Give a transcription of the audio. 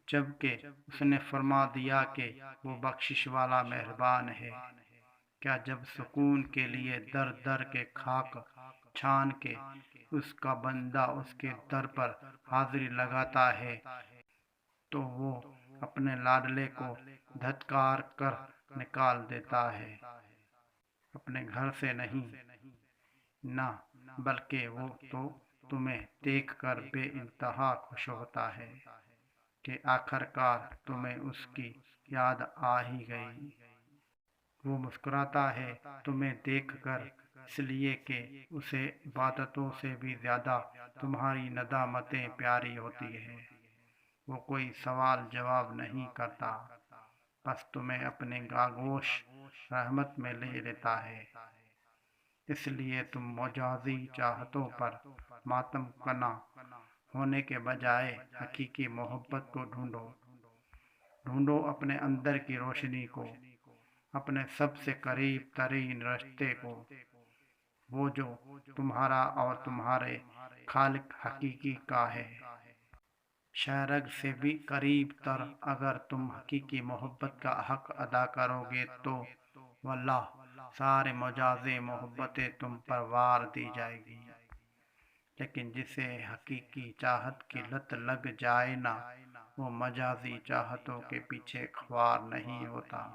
جبکہ اس نے فرما دیا کہ وہ بخشش والا مہربان ہے۔ کیا جب سکون کے لیے در در کے خاک چھان کے اس کا بندہ اس کے در پر حاضری لگاتا ہے تو وہ اپنے لاڈلے کو دھتکار کر نکال دیتا ہے؟ اپنے گھر سے نہیں، نہ، بلکہ وہ تو تمہیں دیکھ کر بے انتہا خوش ہوتا ہے کہ آخر کار تمہیں اس کی یاد آ ہی گئی۔ وہ مسکراتا ہے تمہیں دیکھ کر، اس لیے کہ اسے عبادتوں سے بھی زیادہ تمہاری ندامتیں پیاری ہوتی ہیں۔ وہ کوئی سوال جواب نہیں کرتا، بس تمہیں اپنے آغوش رحمت میں لے لیتا ہے۔ اس لیے تم مجازی چاہتوں پر ماتم کناں ہونے کے بجائے حقیقی محبت کو ڈھونڈو۔ ڈھونڈو اپنے اندر کی روشنی کو، اپنے سب سے قریب ترین رشتے کو، وہ جو تمہارا اور تمہارے خالق حقیقی کا ہے۔ شہرگ سے بھی قریب تر اگر تم حقیقی محبت کا حق ادا کرو گے تو واللہ سارے مجازی محبتیں تم پر وار دی جائے گی۔ لیکن جسے حقیقی چاہت کی لت لگ جائے نا، وہ مجازی چاہتوں کے پیچھے خوار نہیں ہوتا۔